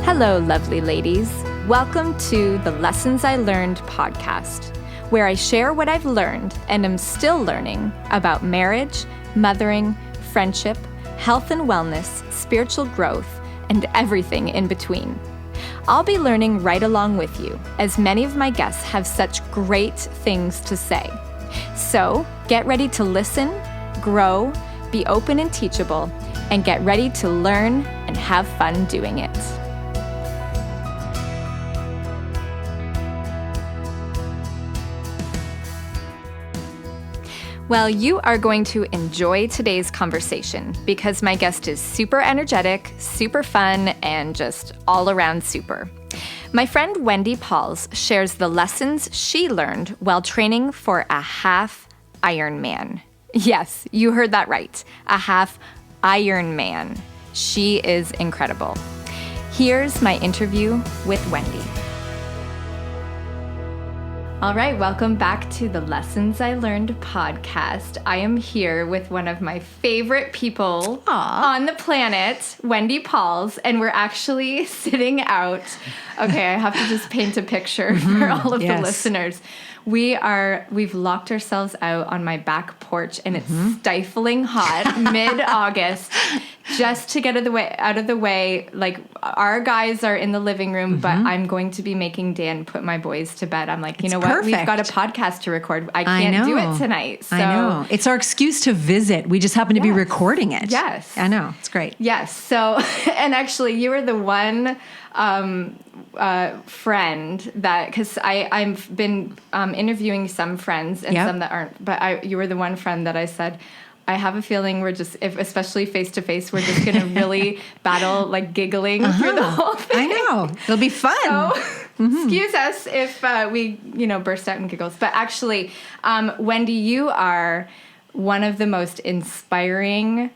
Hello, lovely ladies. Welcome to the Lessons I Learned podcast, where I share what I've learned and am still learning about marriage, mothering, friendship, health and wellness, spiritual growth, and everything in between. I'll be learning right along with you, as many of my guests have such great things to say. So get ready to listen, grow, be open and teachable, and get ready to learn and have fun doing it. Well, you are going to enjoy today's conversation because my guest is super energetic, super fun, and just all around super. My friend Wendy Pauls shares the lessons she learned while training for a half Ironman. Yes, you heard that right, a half Ironman. She is incredible. Here's my interview with Wendy. All right, welcome back to the Lessons I Learned podcast. I am here with one of my favorite people on the planet, Wendy Pauls, and we're actually sitting out. Okay, I have to just paint a picture for all of the listeners. We've locked ourselves out on my back porch, and it's stifling hot mid-August. Just to get out of the way, like our guys are in the living room, but I'm going to be making Dan put my boys to bed. I'm like, you know what? Perfect. We've got a podcast to record. I can't do it tonight. So. I know. It's our excuse to visit. We just happen to be recording it. Yes. I know. It's great. Yes. So, and actually you were the one friend that, because I've been interviewing some friends and some that aren't, but you were the one friend that I said, I have a feeling we're just, especially face to face, we're just going to really battle, like giggling through the whole thing. I know. It'll be fun. So, excuse us if we, burst out in giggles. But actually, Wendy, you are one of the most inspiring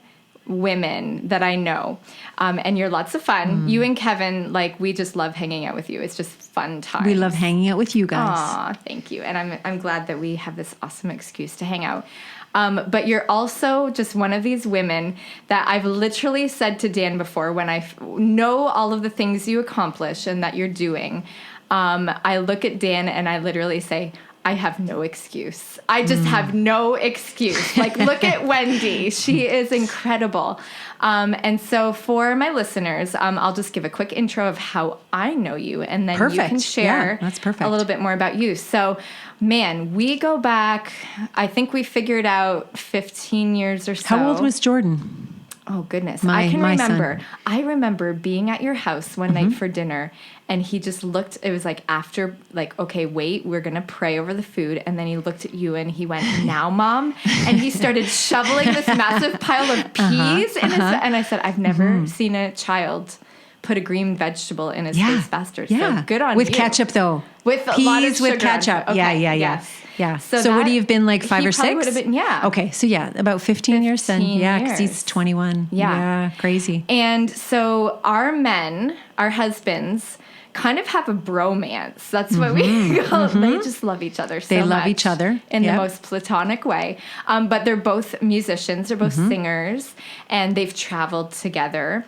women that I know. And you're lots of fun. You and Kevin, we just love hanging out with you. It's just fun time. We love hanging out with you guys. Aw, thank you. And I'm glad that we have this awesome excuse to hang out. But you're also just one of these women that I've literally said to Dan before when I know all of the things you accomplish and that you're doing. I look at Dan and I literally say, I have no excuse. I just have no excuse. Look at Wendy. She is incredible. And so for my listeners, I'll just give a quick intro of how I know you, and then you can share that's perfect. A little bit more about you. So, man, we go back, I think we figured out 15 years or so. How old was Jordan? Oh, goodness. I can remember. I remember being at your house one night for dinner, and he just looked, it was after, okay, wait, we're going to pray over the food. And then he looked at you and he went, now, Mom? And he started shoveling this massive pile of peas in his, and I said, I've never seen a child put a green vegetable in his face faster. So good on you. With ketchup, though. With peas a lot of sugar. With ketchup. Okay, Yeah. Yes. So would he have been 5 or 6? Would have been, Okay, so about 15 years then. Yeah, because he's 21. Yeah, crazy. And so our men, our husbands, kind of have a bromance. That's what we call it. They just love each other so much. They love each other. In the most platonic way. But they're both musicians. They're both singers. And they've traveled together.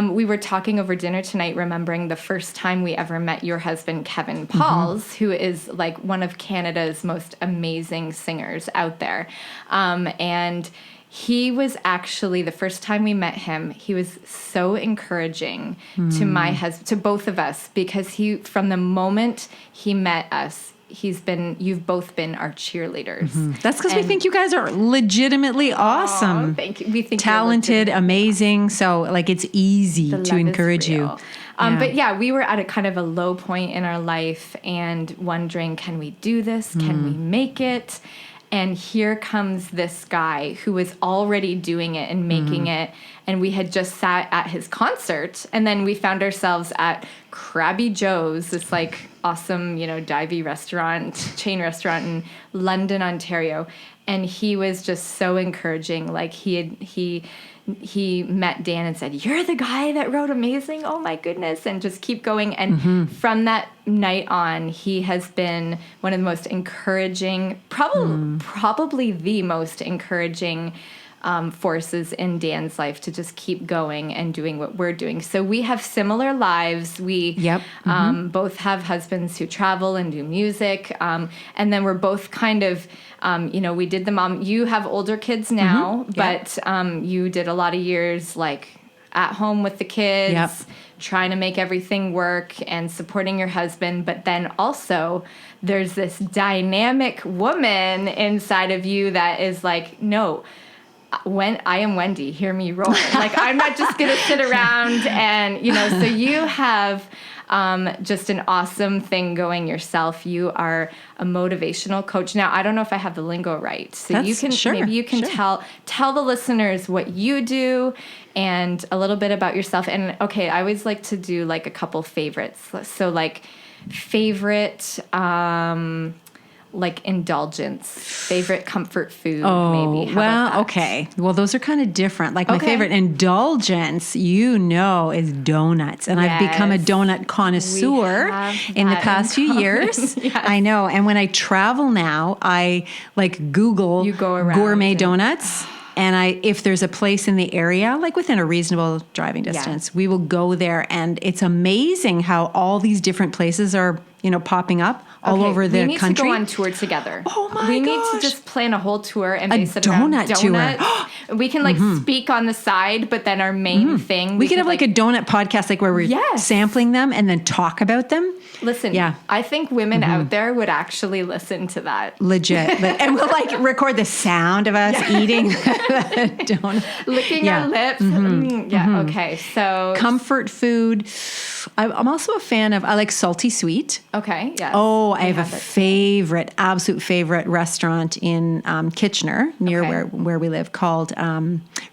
We were talking over dinner tonight, remembering the first time we ever met your husband, Kevin Pauls, who is one of Canada's most amazing singers out there. And he was actually, the first time we met him, he was so encouraging to my husband, to both of us, because from the moment he met us, you've both been our cheerleaders. That's because we think you guys are legitimately awesome. Thank you. We think talented, amazing. So it's easy to encourage you. But we were at a kind of a low point in our life and wondering, can we do this? Can we make it? And here comes this guy who was already doing it and making it. And we had just sat at his concert. And then we found ourselves at Krabby Joe's, this awesome, divey chain restaurant in London, Ontario. And he was just so encouraging. He met Dan and said, "You're the guy that wrote Amazing? Oh my goodness." And just keep going. And from that night on, he has been one of the most encouraging, probably the most encouraging forces in Dan's life to just keep going and doing what we're doing. So we have similar lives. We both have husbands who travel and do music. And then we're both kind of, we did the mom. You have older kids now, but you did a lot of years like at home with the kids, trying to make everything work and supporting your husband. But then also there's this dynamic woman inside of you that is like, no, when I am Wendy, hear me roar. Like, I'm not just going to sit around and, so you have just an awesome thing going yourself. You are a motivational coach. Now, I don't know if I have the lingo right. So maybe you can tell the listeners what you do and a little bit about yourself. And okay, I always like to do like a couple favorites. So like favorite, like indulgence, favorite comfort food, maybe. Okay. Well, those are kind of different. Like my favorite indulgence, is donuts. And I've become a donut connoisseur in the past few years. Yes. I know. And when I travel now, I like Google gourmet donuts. And if there's a place in the area, like within a reasonable driving distance, we will go there. And it's amazing how all these different places are, popping up all over the country. We need to go on tour together. Oh my gosh. We need to just plan a whole tour and base it around donuts. Tour. We can speak on the side, but then our main thing. We could have like a donut podcast, like where we're sampling them and then talk about them. Listen, I think women out there would actually listen to that. Legit. And we'll like record the sound of us eating the donut. Licking our lips. Okay. So comfort food. I'm also a fan of, I like salty sweet. Okay, yes. Oh, I have a absolute favorite restaurant in Kitchener, near where we live, called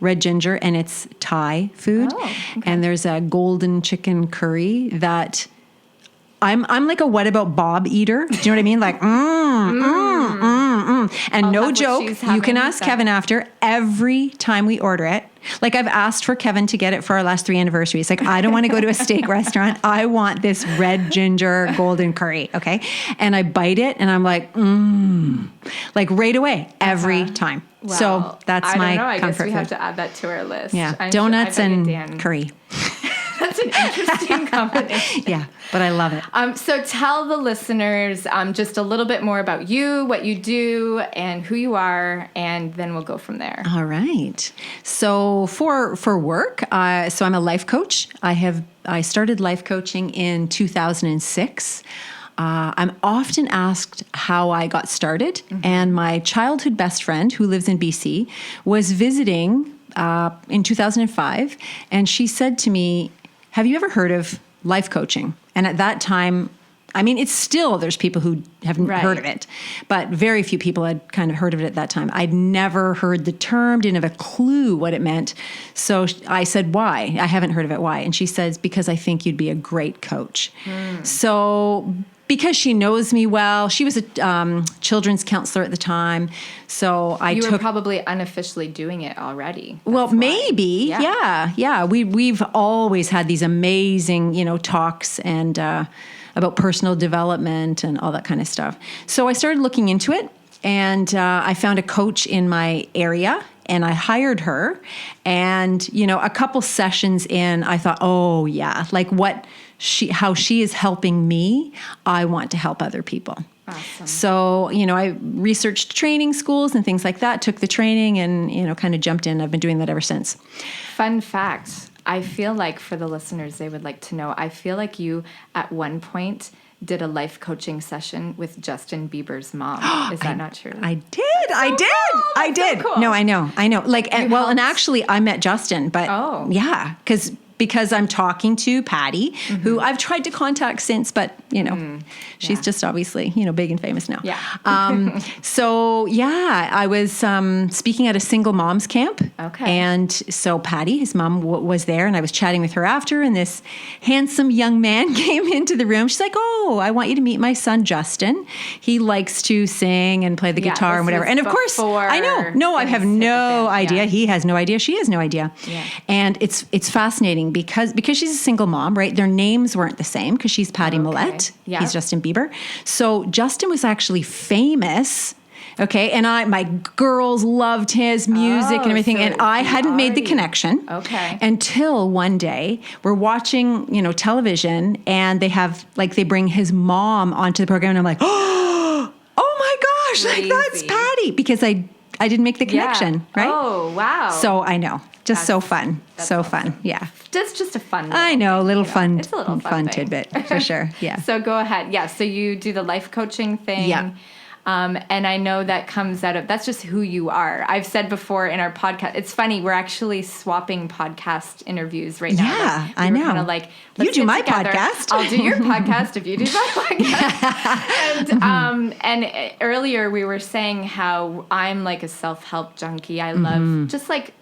Red Ginger, and it's Thai food. Oh, okay. And there's a golden chicken curry that I'm like a what about Bob eater. Do you know what I mean? Like, And I'll no joke, you can ask Kevin after every time we order it. Like I've asked for Kevin to get it for our last 3 anniversaries. Like, I don't want to go to a steak restaurant. I want this red ginger golden curry. Okay. And I bite it and I'm like, like right away, every time. Well, so that's my comfort I guess we food. have to add that to our list. Yeah. Donuts and curry. That's an interesting combination. Yeah, but I love it. So tell the listeners just a little bit more about you, what you do, and who you are, and then we'll go from there. All right. So for work, so I'm a life coach. I started life coaching in 2006. I'm often asked how I got started, and my childhood best friend, who lives in BC, was visiting in 2005, and she said to me, "Have you ever heard of life coaching?" And at that time, I mean, it's still, there's people who haven't heard of it, but very few people had kind of heard of it at that time. I'd never heard the term, didn't have a clue what it meant. So I said, "Why? I haven't heard of it. Why?" And she says, "Because I think you'd be a great coach." So because she knows me well, she was a children's counselor at the time. So you were probably unofficially doing it already. Well, maybe. Yeah. We've always had these amazing, talks and about personal development and all that kind of stuff. So I started looking into it, and I found a coach in my area, and I hired her. And, a couple sessions in, I thought, oh yeah, like how she is helping me, I want to help other people. Awesome. So, I researched training schools and things like that, took the training and, kind of jumped in. I've been doing that ever since. Fun fact, I feel like for the listeners, they would like to know, I feel like you at one point did a life coaching session with Justin Bieber's mom. Is that not true? I did. So cool. No, I know. Like, and actually I met Justin, but because I'm talking to Patty, who I've tried to contact since, but, she's just obviously, big and famous now. Yeah. I was speaking at a single mom's camp. Okay. And so Patty, his mom, was there, and I was chatting with her after, and this handsome young man came into the room. She's like, "Oh, I want you to meet my son, Justin. He likes to sing and play the guitar and whatever." And of course, I know. No, I have no idea. He has no idea. She has no idea. Yeah. And it's fascinating because she's a single mom, right? Their names weren't the same because she's Patty Millette. Yeah. He's Justin Bieber. So Justin was actually famous Okay. And my girls loved his music and everything. so And I hadn't made the already- connection. Okay. Until one day we're watching, television, and they bring his mom onto the program, and I'm like, oh my gosh, like that's Crazy. Patty, because I didn't make the connection, right? Oh, wow. So I know, just so That's- fun, that's so awesome. fun, yeah. That's just a fun I know, little fun, It's a little fun thing. tidbit for sure, yeah. So go ahead. Yeah. So you do the life coaching thing. Yeah. And I know that comes out of, that's just who you are. I've said before in our podcast, it's funny, we're actually swapping podcast interviews right now. Yeah, Like, I we were know. Kind of like, You let's do get my together. podcast. I'll do your podcast if you do my podcast. And earlier we were saying how I'm like a self-help junkie. I love just like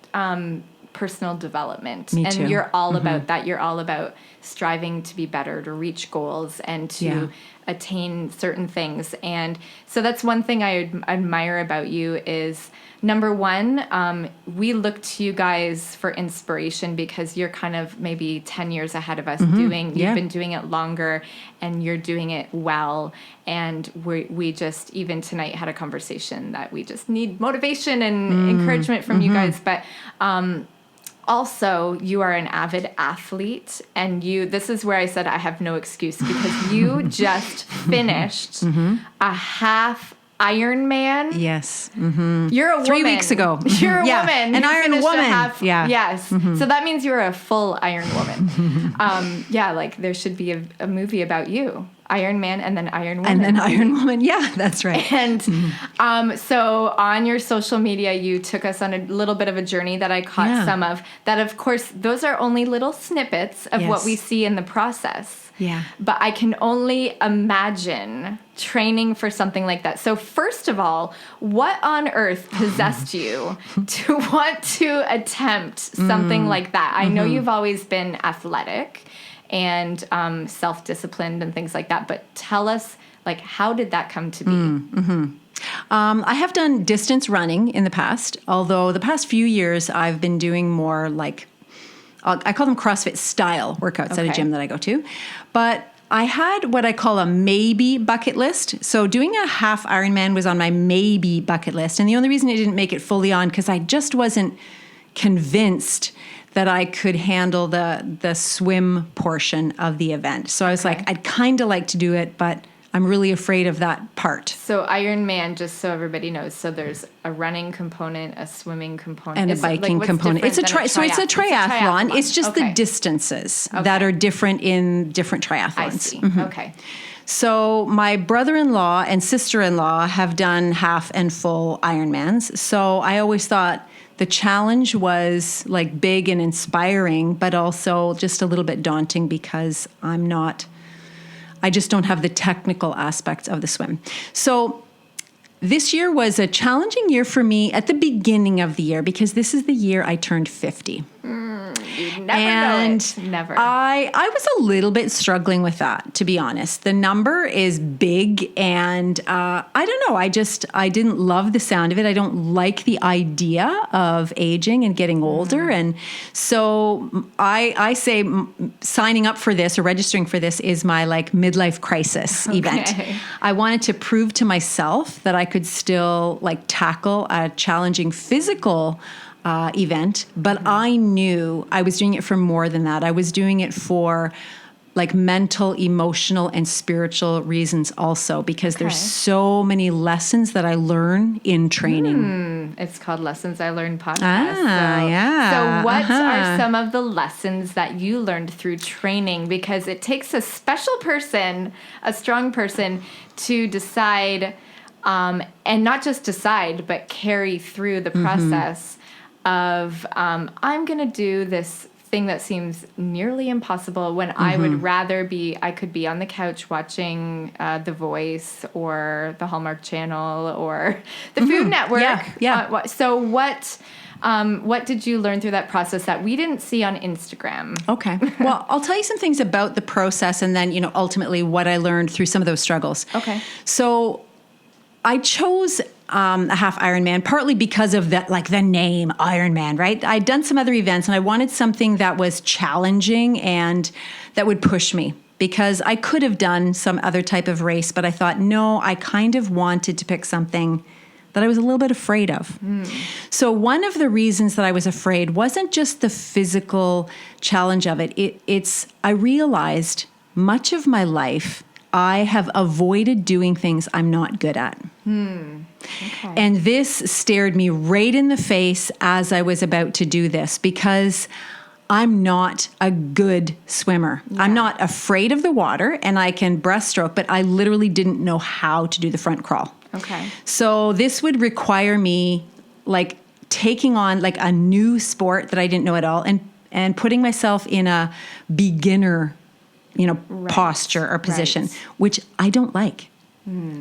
personal development. Me and too. you're all about that. You're all about striving to be better, to reach goals, and to Yeah. attain certain things. And so that's one thing I admire about you is, number one, we look to you guys for inspiration because you're kind of maybe 10 years ahead of us you've been doing it longer, and you're doing it well. And we just, even tonight, had a conversation that we just need motivation and encouragement from you guys. But also, you are an avid athlete, and this is where I said I have no excuse, because you just finished a half Ironman. Yes. You're a woman. 3 weeks ago. You're a Yeah, woman. an You Iron finished a woman. half- Yeah. Yes. So that means you're a full Iron Woman. Yeah, like there should be a movie about you. Iron Man and then Iron Woman. And then Iron Woman. Yeah, that's right. And so on your social media, you took us on a little bit of a journey that I caught Yeah. some of. That, of course, those are only little snippets of what Yes. we see in the process. Yeah. But I can only imagine training for something like that. So first of all, what on earth possessed you to want to attempt something like that? I know you've always been athletic and self-disciplined and things like that, but tell us, like, how did that come to be? I have done distance running in the past, although the past few years I've been doing more like, I call them CrossFit style workouts at a Okay. gym that I go to. But I had what I call a maybe bucket list. So doing a half Ironman was on my maybe bucket list. And the only reason I didn't make it fully on, because I just wasn't convinced that I could handle the swim portion of the event. So I was like, I'd kind of like to do it, but I'm really afraid of that part. So Ironman, just so everybody knows, so there's a running component, a swimming component, And a Is it- like, biking what's component. It's a different so than it's a triathlon. It's just Okay. the distances that are different in different triathlons. I see. Okay. So my brother-in-law and sister-in-law have done half and full Ironmans. So I always thought the challenge was like big and inspiring, but also just a little bit daunting because I just don't have the technical aspects of the swim. So this year was a challenging year for me at the beginning of the year because this is the year I turned 50. You never know it. Never. I was a little bit struggling with that, to be honest. The number is big, and I don't know. I didn't love the sound of it. I don't like the idea of aging and getting older, and so I say signing up for this or registering for this is my like midlife crisis event. I wanted to prove to myself that I could still like tackle a challenging physical event, but I knew I was doing it for more than that. I was doing it for like mental, emotional, and spiritual reasons also, because there's so many lessons that I learn in training. It's called Lessons I Learned podcast. Yeah. So what are some of the lessons that you learned through training? Because it takes a special person, a strong person, to decide, and not just decide, but carry through the process of, I'm going to do this thing that seems nearly impossible when I would rather I could be on the couch watching The Voice or the Hallmark Channel or the Food Network. Yeah. So what did you learn through that process that we didn't see on Instagram? Okay. Well, I'll tell you some things about the process and then, ultimately what I learned through some of those struggles. Okay. So I chose a half Ironman partly because of that, like the name Ironman, right? I'd done some other events and I wanted something that was challenging and that would push me, because I could have done some other type of race, but I thought, no, I kind of wanted to pick something that I was a little bit afraid of. So one of the reasons that I was afraid wasn't just the physical challenge of it. It's I realized much of my life I have avoided doing things I'm not good at. Okay. And this stared me right in the face as I was about to do this, because I'm not a good swimmer. Yeah. I'm not afraid of the water, and I can breaststroke, but I literally didn't know how to do the front crawl. Okay. So this would require me like taking on like a new sport that I didn't know at all, and putting myself in a beginner, posture or position, which I don't like.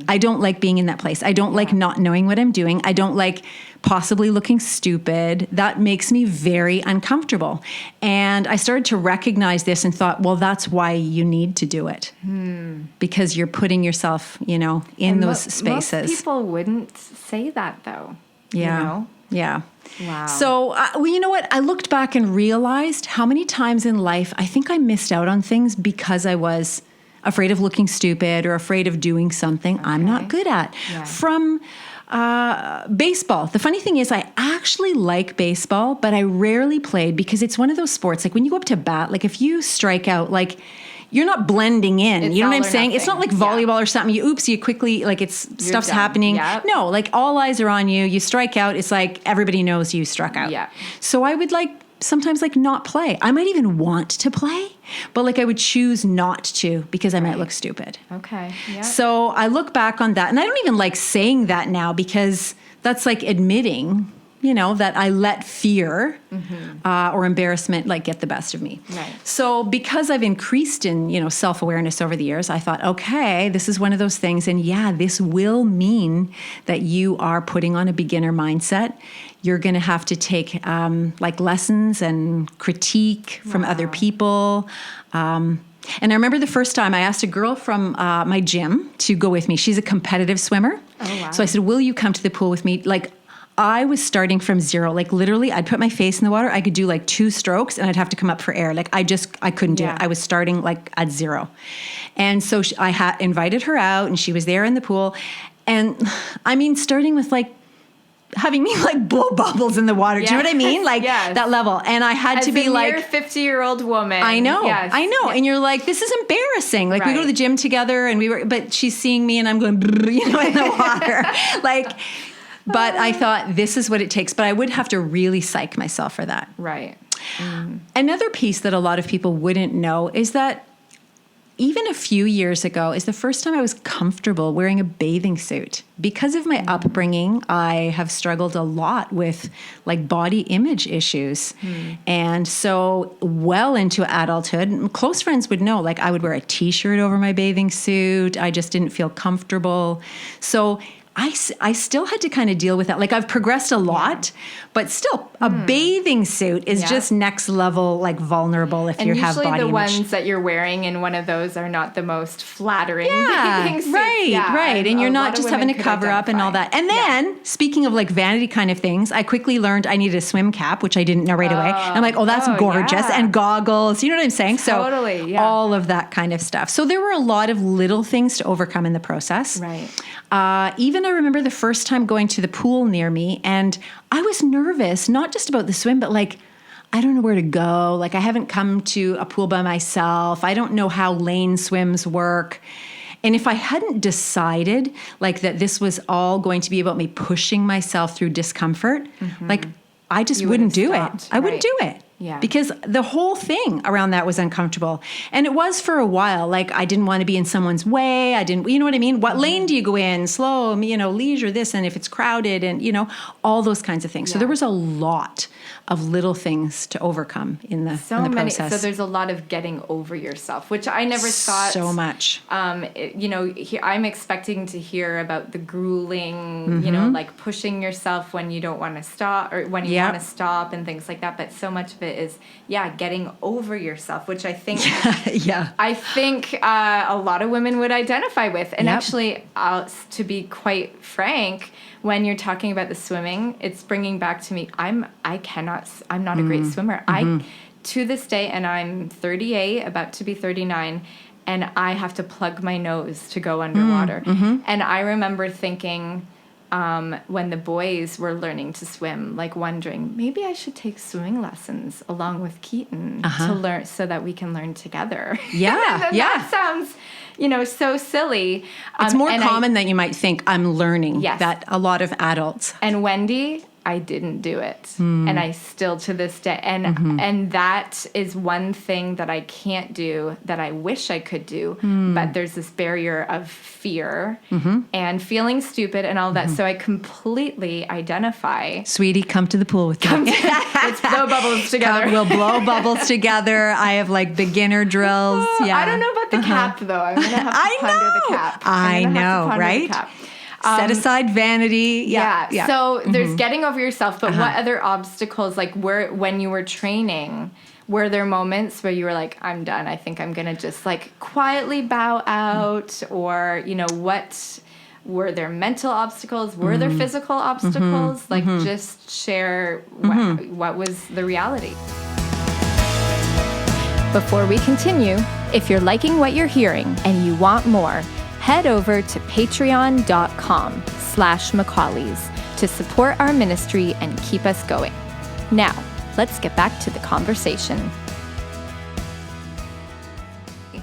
I don't like being in that place. I don't like not knowing what I'm doing. I don't like possibly looking stupid. That makes me very uncomfortable. And I started to recognize this and thought, well, that's why you need to do it. Because you're putting yourself, in And those spaces. Most people wouldn't say that, though. Yeah. Yeah. Wow. So, well, you know what? I looked back and realized how many times in life I think I missed out on things because I was afraid of looking stupid or afraid of doing something I'm not good at. Yeah. From baseball. The funny thing is I actually like baseball, but I rarely played because it's one of those sports, like when you go up to bat, like if you strike out, like you're not blending in. It's you know what all I'm or saying? It's not like nothing. volleyball or something. You quickly, like stuff's done. happening. Yep. No, like all eyes are on you. You strike out. It's like everybody knows you struck out. Yeah. So I would sometimes not play. I might even want to play, but I would choose not to because I might look stupid. Okay. Yeah. So I look back on that, and I don't even like saying that now because that's like admitting, that I let fear or embarrassment get the best of me. Right. So because I've increased in, self-awareness over the years, I thought, okay, this is one of those things. And this will mean that you are putting on a beginner mindset. You're going to have to take lessons and critique from other people. And I remember the first time I asked a girl from my gym to go with me. She's a competitive swimmer. Oh, wow. So I said, will you come to the pool with me? I was starting from zero. Literally, I'd put my face in the water. I could do 2 strokes and I'd have to come up for air. I couldn't do it. I was starting at zero. And so I had invited her out and she was there in the pool. And I mean, starting with having me blow bubbles in the water. Do you know what I mean? That level. And I had to be As a 50-year-old woman. I know. Yes. I know. Yeah. And you're like, this is embarrassing. We go to the gym together and but she's seeing me and I'm going, in the water. But I thought this is what it takes. But I would have to really psych myself for that. Right. Another piece that a lot of people wouldn't know is that even a few years ago is the first time I was comfortable wearing a bathing suit. Because of my upbringing, I have struggled a lot with body image issues. And so well into adulthood, close friends would know, I would wear a t-shirt over my bathing suit. I just didn't feel comfortable. So I still had to kind of deal with that. I've progressed a lot, but still a bathing suit is just next level, vulnerable if you have body image. And usually the ones that you're wearing in one of those are not the most flattering bathing suits. Right. And you're not just having to cover up and all that. And then speaking of vanity kind of things, I quickly learned I needed a swim cap, which I didn't know right away. And I'm like, oh, that's gorgeous. Yeah. And goggles, you know what I'm saying? Totally, so all of that kind of stuff. So there were a lot of little things to overcome in the process. Right. Even I remember the first time going to the pool near me, and I was nervous, not just about the swim, but I don't know where to go. I haven't come to a pool by myself. I don't know how lane swims work. And if I hadn't decided that this was all going to be about me pushing myself through discomfort, I just wouldn't do it. I wouldn't do it. Yeah. Because the whole thing around that was uncomfortable. And it was for a while. I didn't want to be in someone's way. I didn't, you know what I mean? What lane do you go in? Slow, leisure, this, and if it's crowded and, all those kinds of things. So there was a lot of little things to overcome in the process. So there's a lot of getting over yourself, which I never thought. So much. I'm expecting to hear about the grueling, pushing yourself when you don't want to stop or when you want to stop and things like that. But so much of it is, getting over yourself, which I think, I think a lot of women would identify with. And actually, to be quite frank, when you're talking about the swimming, it's bringing back to me, I'm not a great swimmer. To this day, and I'm 38, about to be 39, and I have to plug my nose to go underwater. And I remember thinking, when the boys were learning to swim, like wondering, maybe I should take swimming lessons along with Keaton to learn so that we can learn together. Yeah, That sounds, so silly. It's more common than you might think. I'm learning that a lot of adults. And Wendy, I didn't do it. And I still to this day. And that is one thing that I can't do that I wish I could do. But there's this barrier of fear and feeling stupid and all that. So I completely identify. Sweetie, come to the pool with me. Let's blow bubbles together. We'll blow bubbles together. I have like beginner drills. Yeah. I don't know about the cap though. I'm going to have to ponder the cap. I know, right? Set aside vanity. Yeah. So there's getting over yourself, but what other obstacles, like when you were training, were there moments where you were like, I'm done. I think I'm going to just like quietly bow out, or, what were there mental obstacles? Were there physical obstacles? Like just share what was the reality. Before we continue, if you're liking what you're hearing and you want more, head over to patreon.com/Macaulays to support our ministry and keep us going. Now, let's get back to the conversation.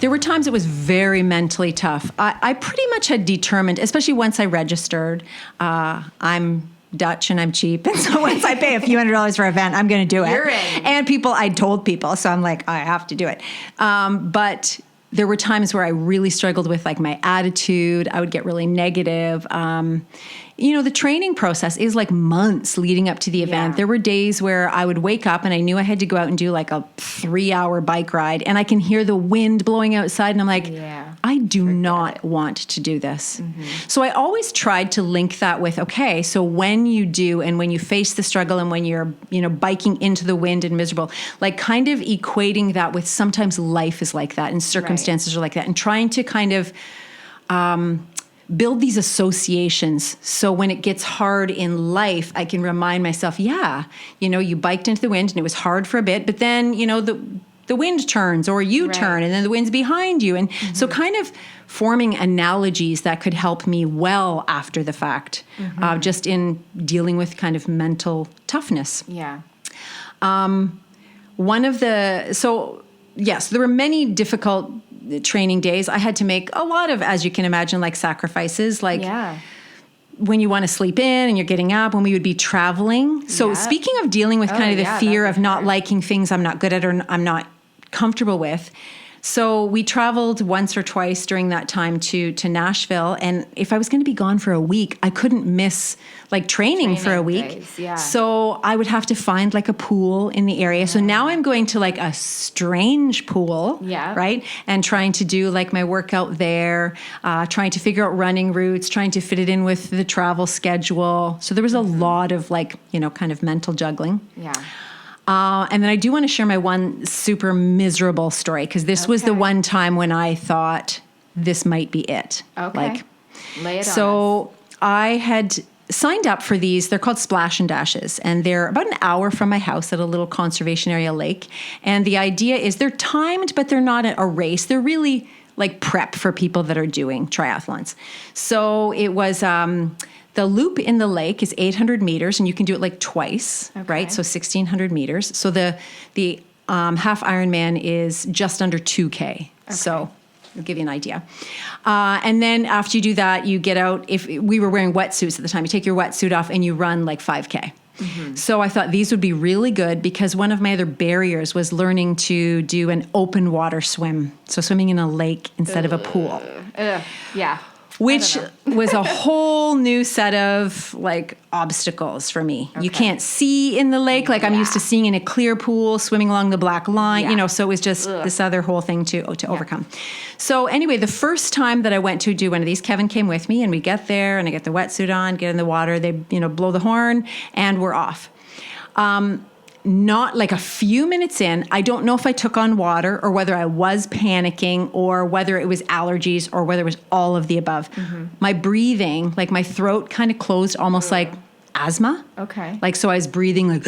There were times it was very mentally tough. I pretty much had determined, especially once I registered, I'm Dutch and I'm cheap. And so once I pay a few $100s for an event, I'm going to do it. You're in. And I told people, so I'm like, I have to do it. But there were times where I really struggled with like my attitude. I would get really negative. The training process is like months leading up to the event. Yeah. There were days where I would wake up and I knew I had to go out and do like a 3-hour bike ride, and I can hear the wind blowing outside, and I'm like, I do not want to do this. So I always tried to link that with, okay, so when you do and when you face the struggle and when you're, biking into the wind and miserable, like kind of equating that with sometimes life is like that and circumstances are like that, and trying to kind of build these associations. So when it gets hard in life, I can remind myself, you biked into the wind and it was hard for a bit, but then, the wind turns or you turn and then the wind's behind you. And so kind of forming analogies that could help me well after the fact, just in dealing with kind of mental toughness. Yeah. Yes, there were many difficult training days. I had to make a lot of, as you can imagine, like sacrifices, like when you want to sleep in and you're getting up, when we would be traveling. So speaking of dealing with kind of the fear of not liking things I'm not good at or I'm not comfortable with. So we traveled once or twice during that time to Nashville. And if I was going to be gone for a week, I couldn't miss like training for a week. Days, So I would have to find like a pool in the area. So now I'm going to like a strange pool, right? And trying to do like my workout there, trying to figure out running routes, trying to fit it in with the travel schedule. So there was a lot of like, kind of mental juggling. Yeah. And then I do want to share my one super miserable story, because this was the one time when I thought this might be it. Okay. Lay it on So I had signed up for these. They're called Splash and Dashes, and they're about an hour from my house at a little conservation area lake. And the idea is they're timed, but they're not a race. They're really like prep for people that are doing triathlons. So it was... the loop in the lake is 800 meters, and you can do it like twice, right? So 1,600 meters. So the half Ironman is just under 2K. So I'll give you an idea. And then after you do that, you get out. If we were wearing wetsuits at the time, you take your wetsuit off and you run like 5K. So I thought these would be really good, because one of my other barriers was learning to do an open water swim. So swimming in a lake instead of a pool. Which was a whole new set of like obstacles for me. You can't see in the lake. Like I'm used to seeing in a clear pool, swimming along the black line, so it was just this other whole thing to overcome. So anyway, the first time that I went to do one of these, Kevin came with me, and we get there and I get the wetsuit on, get in the water, they, blow the horn, and we're off. Not like a few minutes in, I don't know if I took on water or whether I was panicking or whether it was allergies or whether it was all of the above. My breathing, like my throat kind of closed almost like asthma. Okay. Like, so I was breathing like,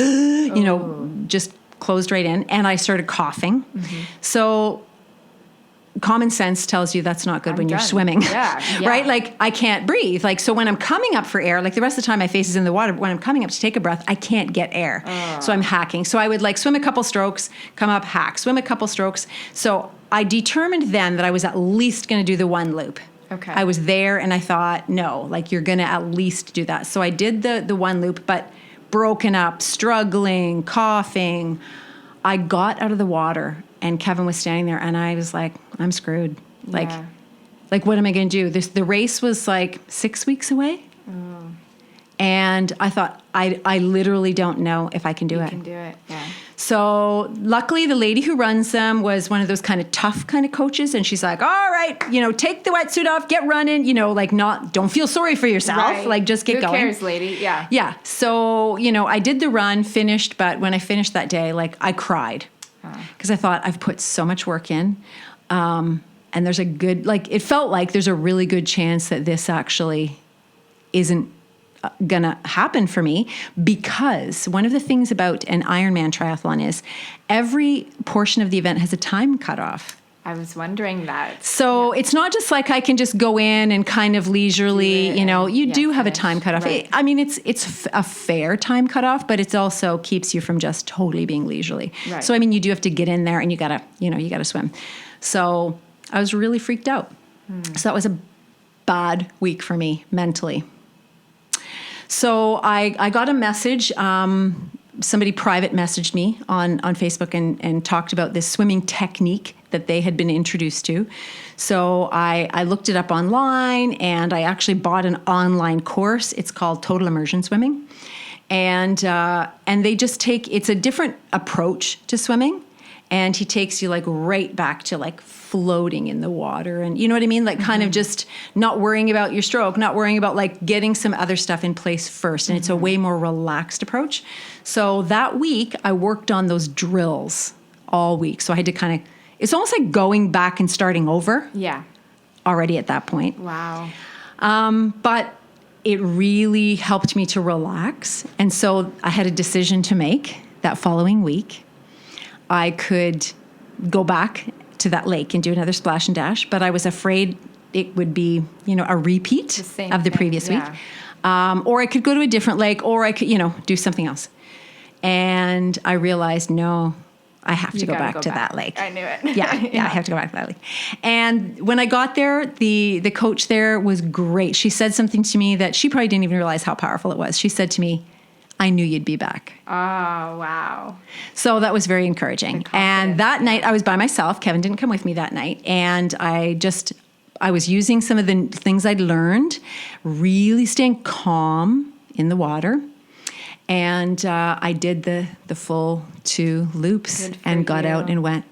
just closed right in, and I started coughing. So common sense tells you that's not good when you're done. swimming. Yeah. Right? Like I can't breathe. Like, so when I'm coming up for air, like the rest of the time my face is in the water, but when I'm coming up to take a breath, I can't get air. So I'm hacking. So I would like swim a couple strokes, come up, hack, swim a couple strokes. So I determined then that I was at least going to do the one loop. Okay. I was there and I thought, no, like you're going to at least do that. So I did the one loop, but broken up, struggling, coughing. I got out of the water and Kevin was standing there and I was like, I'm screwed. Like, what am I going to do? The race was like 6 weeks away. And I thought, I literally don't know if I can do it. You can do it, yeah. So luckily the lady who runs them was one of those kind of tough kind of coaches. And she's like, all right, take the wetsuit off, get running, don't feel sorry for yourself. Right. Like just get going. Who cares, lady? Yeah. Yeah. So, I did the run, finished. But when I finished that day, like I cried because I thought I've put so much work in. And there's a good, it felt like there's a really good chance that this actually isn't gonna happen for me, because one of the things about an Ironman triathlon is every portion of the event has a time cutoff. I was wondering that. So it's not just like I can just go in and kind of leisurely, you do have a time cutoff. Right. I mean, it's a fair time cutoff, but it also keeps you from just totally being leisurely. Right. So, I mean, you do have to get in there and you gotta swim. So I was really freaked out. So that was a bad week for me mentally. So I got a message. Somebody private messaged me on Facebook and talked about this swimming technique that they had been introduced to. So I looked it up online and I actually bought an online course. It's called Total Immersion Swimming. And they just it's a different approach to swimming. And he takes you right back to floating in the water. And you know what I mean? Kind of just not worrying about your stroke, not worrying about getting some other stuff in place first. And it's a way more relaxed approach. So that week I worked on those drills all week. So I had to it's almost like going back and starting over. Yeah. Already at that point. Wow. But it really helped me to relax. And so I had a decision to make that following week. I could go back to that lake and do another splash and dash, but I was afraid it would be, a repeat of the previous week. Or I could go to a different lake, or I could, do something else. And I realized, no, I have to go back to that lake. I knew it. Yeah, I have to go back to that lake. And when I got there, the coach there was great. She said something to me that she probably didn't even realize how powerful it was. She said to me, I knew you'd be back. Oh, wow. So that was very encouraging. And that night I was by myself. Kevin didn't come with me that night. And I was using some of the things I'd learned, really staying calm in the water. And I did the full 2 loops and got out and went,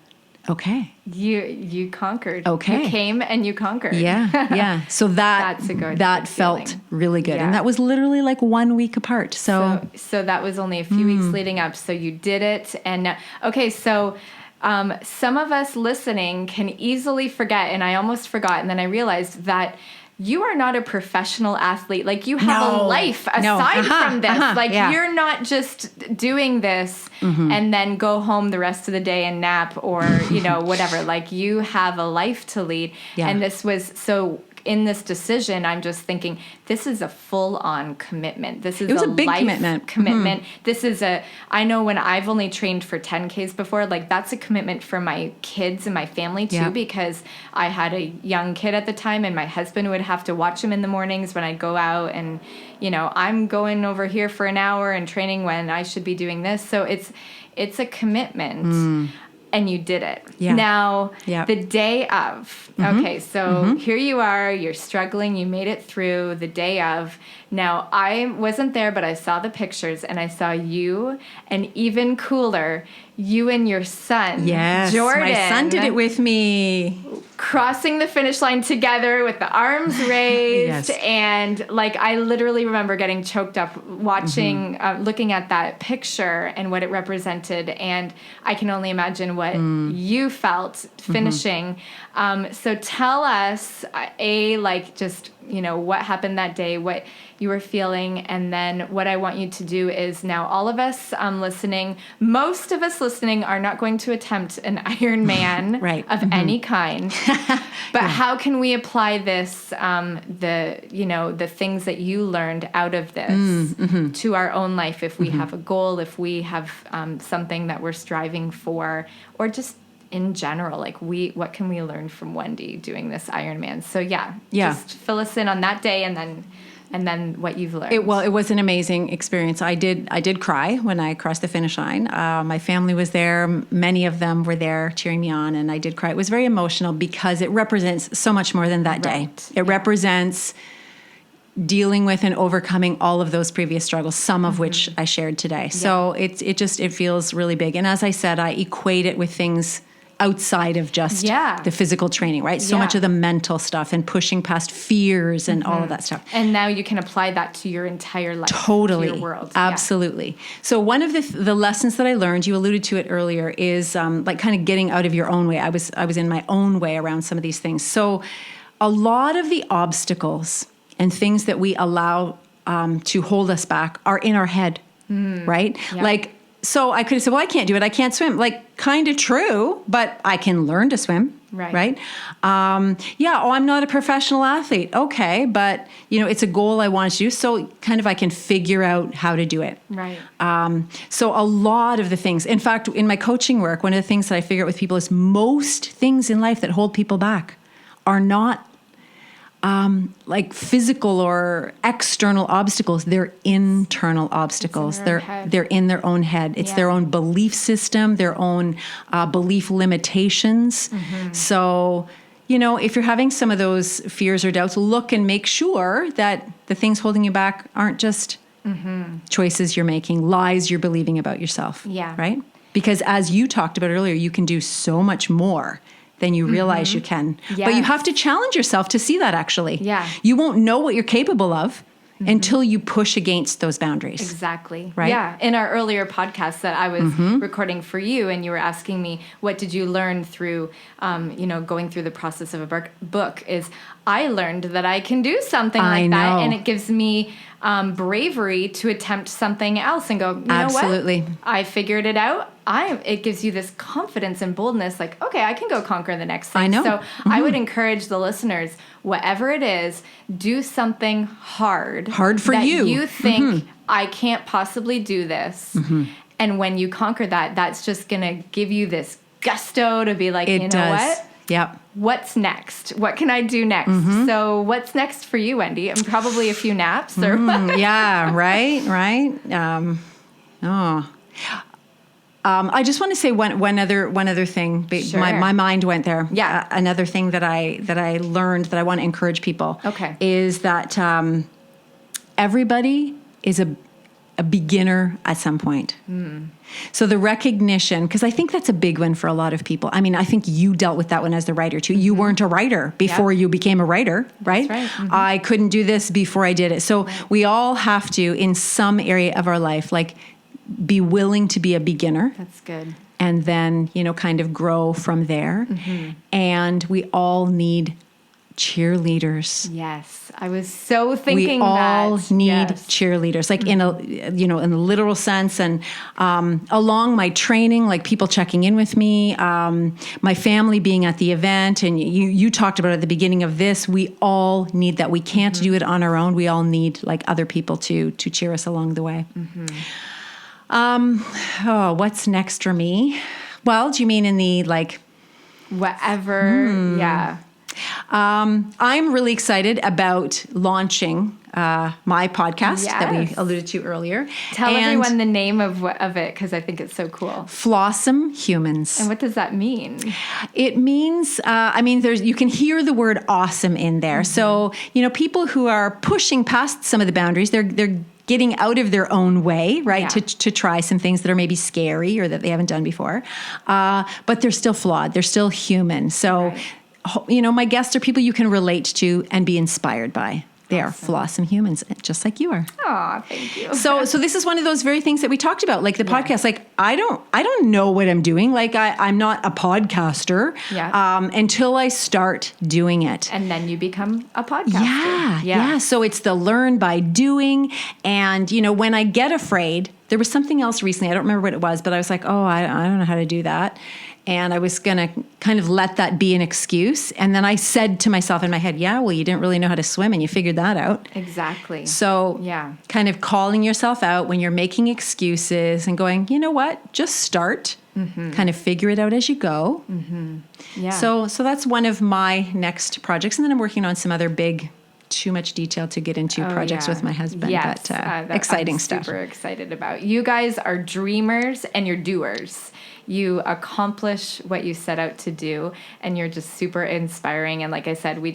okay. You conquered. Okay. You came and you conquered. Yeah. So That's a good felt feeling. really good. Yeah. And that was literally 1 week apart. So that was only a few weeks leading up. So you did it. And okay, so some of us listening can easily forget, and I almost forgot, and then I realized that you are not a professional athlete. You have a life aside from this. You're not just doing this and then go home the rest of the day and nap or, whatever. You have a life to lead. Yeah. And this was so in this decision, I'm just thinking, this is a full-on commitment. It was a big commitment. This is I know when I've only trained for 10Ks before, that's a commitment for my kids and my family too, because I had a young kid at the time and my husband would have to watch him in the mornings when I'd go out and, I'm going over here for an hour and training when I should be doing this. So it's a commitment. And you did it. Yeah. Now, the day of. Okay, so here you are. You're struggling. You made it through the day of. Now, I wasn't there, but I saw the pictures, and I saw you, and even cooler, you and your son, Jordan. My son did it with me. Crossing the finish line together with the arms raised. And I literally remember getting choked up watching, looking at that picture and what it represented. And I can only imagine what you felt finishing. So tell us, just, what happened that day, what, you were feeling. And then what I want you to do is now all of us listening, most of us listening are not going to attempt an Ironman Right. of any kind. But how can we apply this, the things that you learned out of this to our own life if we have a goal, if we have something that we're striving for, or just in general, like what can we learn from Wendy doing this Ironman? So just fill us in on that day and then what you've learned. It was an amazing experience. I did cry when I crossed the finish line. My family was there. Many of them were there cheering me on, and I did cry. It was very emotional because it represents so much more than that day. It represents dealing with and overcoming all of those previous struggles, some of which I shared today. So it feels really big. And as I said, I equate it with things outside of just the physical training, right? So much of the mental stuff and pushing past fears and all of that stuff. And now you can apply that to your entire life, totally, to your world. Absolutely. Yeah. So one of the lessons that I learned, you alluded to it earlier, is like kind of getting out of your own way. I was in my own way around some of these things. So a lot of the obstacles and things that we allow to hold us back are in our head, right? Yeah. Like, so I could have said, well, I can't do it. I can't swim. Like, kind of true, but I can learn to swim, right? I'm not a professional athlete. Okay, but, it's a goal I want to do. So kind of I can figure out how to do it. Right. So a lot of the things, in fact, in my coaching work, one of the things that I figure out with people is most things in life that hold people back are not like physical or external obstacles. They're internal obstacles. They're in their own head. It's their own belief system, their own belief limitations. So, if you're having some of those fears or doubts, look and make sure that the things holding you back aren't just choices you're making, lies you're believing about yourself. Yeah. Right? Because as you talked about earlier, you can do so much more than you realize you can. Yes. But you have to challenge yourself to see that, actually. Yeah. You won't know what you're capable of until you push against those boundaries. Exactly. Right? Yeah. In our earlier podcast that I was recording for you, and you were asking me, what did you learn through, going through the process of a book, is I learned that I can do something like that. And it gives me bravery to attempt something else and go, you know what? I figured it out. It gives you this confidence and boldness, like, okay, I can go conquer the next thing. I know. So I would encourage the listeners, whatever it is, do something hard. Hard for you. You think, I can't possibly do this. And when you conquer that, that's just going to give you this gusto to be like, what? Yep. What's next? What can I do next? So what's next for you, Wendy? And probably a few naps or yeah, right. I just want to say one other thing. Sure. My mind went there. Yeah. Another thing that I learned that I want to encourage people. Is that everybody is a beginner at some point. So the recognition, because I think that's a big one for a lot of people. I mean, I think you dealt with that one as the writer too. You weren't a writer before you became a writer, right? That's right. I couldn't do this before I did it. So we all have to, in some area of our life, like, be willing to be a beginner. That's good. And then, kind of grow from there. And we all need cheerleaders. Yes. I was so thinking that. We all need cheerleaders, like in a, in the literal sense. And along my training, like people checking in with me, my family being at the event, and you talked about at the beginning of this, we all need that. We can't do it on our own. We all need like other people to cheer us along the way. What's next for me? Well, do you mean in the like whatever? Yeah. I'm really excited about launching my podcast that we alluded to earlier. Tell everyone the name of it, because I think it's so cool. Flossom Humans. And what does that mean? It means, you can hear the word awesome in there. So, people who are pushing past some of the boundaries, they're getting out of their own way, right, to try some things that are maybe scary or that they haven't done before. But they're still flawed. They're still human. So, my guests are people you can relate to and be inspired by. They are flawsome humans, just like you are. Oh, thank you. So this is one of those very things that we talked about, like the podcast. Like I don't know what I'm doing. Like I'm not a podcaster until I start doing it. And then you become a podcaster. Yeah. So it's the learn by doing. And, when I get afraid, there was something else recently. I don't remember what it was, but I was like, oh, I don't know how to do that. And I was going to kind of let that be an excuse. And then I said to myself in my head, well, you didn't really know how to swim and you figured that out. Exactly. So kind of calling yourself out when you're making excuses and going, you know what, just start, kind of figure it out as you go. Mm-hmm. Yeah. So that's one of my next projects. And then I'm working on some other big, too much detail to get into projects with my husband. Yes. But exciting stuff. Super excited about. You guys are dreamers and you're doers. You accomplish what you set out to do, and you're just super inspiring. And like I said, we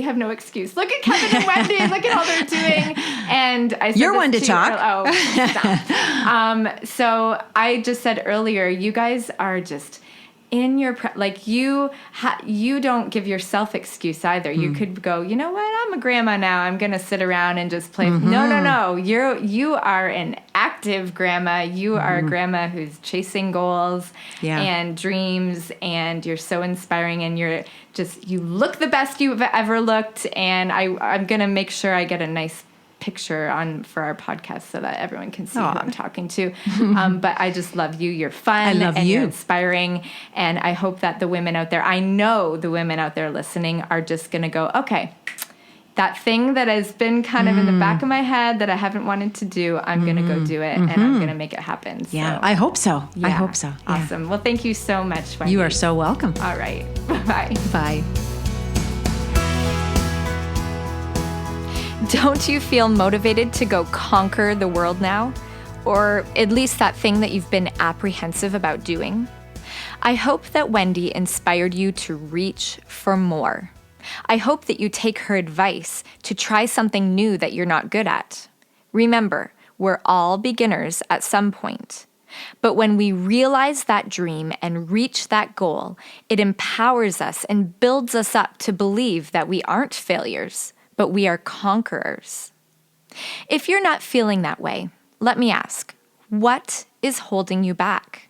have no excuse. Look at Kevin and Wendy. Look at all they're doing. And I said you're one to talk. Stop. So I just said earlier, you guys are just in your you don't give yourself excuse either. You could go, you know what? I'm a grandma now. I'm gonna sit around and just play. No. You are an active grandma. You are a grandma who's chasing goals and dreams, and you're so inspiring. And you look the best you've ever looked. And I'm gonna make sure I get a nice picture on for our podcast so that everyone can see who I'm talking to. But I just love you. You're fun. You're inspiring. And I hope that I know the women out there listening are just going to go, okay, that thing that has been kind of in the back of my head that I haven't wanted to do, I'm going to go do it and I'm going to make it happen. Yeah, I hope so. I hope so. Yeah. Awesome. Well, thank you so much, Wendy. You are so welcome. All right. Bye. Bye. Don't you feel motivated to go conquer the world now? Or at least that thing that you've been apprehensive about doing? I hope that Wendy inspired you to reach for more. I hope that you take her advice to try something new that you're not good at. Remember, we're all beginners at some point. But when we realize that dream and reach that goal, it empowers us and builds us up to believe that we aren't failures, but we are conquerors. If you're not feeling that way, let me ask, what is holding you back?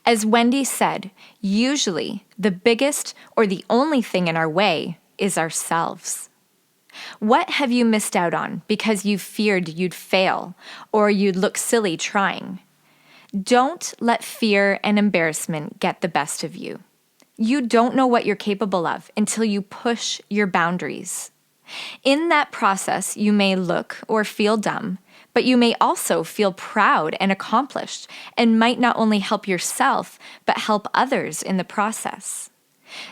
As Wendy said, usually the biggest or the only thing in our way is ourselves. What have you missed out on because you feared you'd fail or you'd look silly trying? Don't let fear and embarrassment get the best of you. You don't know what you're capable of until you push your boundaries. In that process, you may look or feel dumb, but you may also feel proud and accomplished and might not only help yourself, but help others in the process.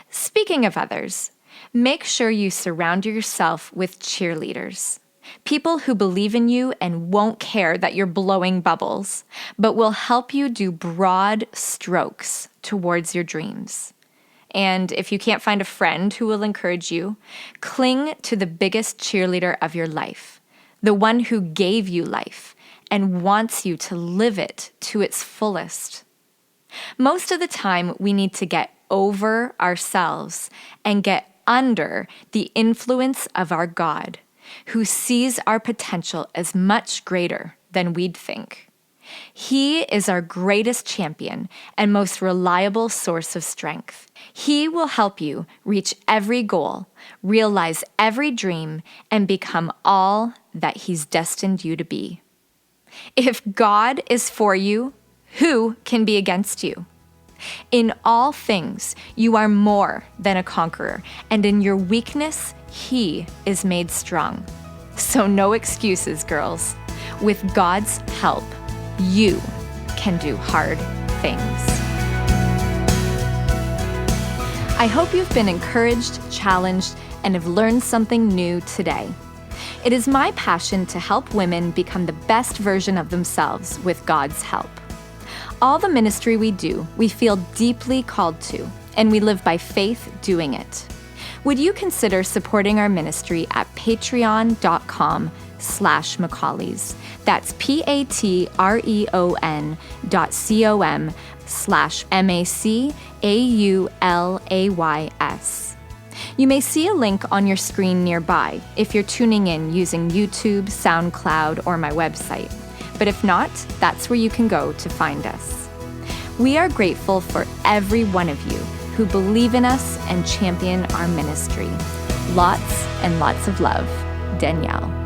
Speaking of others, make sure you surround yourself with cheerleaders. People who believe in you and won't care that you're blowing bubbles, but will help you do broad strokes towards your dreams. And if you can't find a friend who will encourage you, cling to the biggest cheerleader of your life, the one who gave you life and wants you to live it to its fullest. Most of the time, we need to get over ourselves and get under the influence of our God, who sees our potential as much greater than we'd think. He is our greatest champion and most reliable source of strength. He will help you reach every goal, realize every dream, and become all that He's destined you to be. If God is for you, who can be against you? In all things, you are more than a conqueror, and in your weakness, He is made strong. So no excuses, girls. With God's help, you can do hard things. I hope you've been encouraged, challenged, and have learned something new today. It is my passion to help women become the best version of themselves with God's help. All the ministry we do, we feel deeply called to, and we live by faith doing it. Would you consider supporting our ministry at patreon.com/Macaulays? That's patreon.com/MACAULAYS. You may see a link on your screen nearby if you're tuning in using YouTube, SoundCloud, or my website. But if not, that's where you can go to find us. We are grateful for every one of you who believe in us and champion our ministry. Lots and lots of love, Danielle.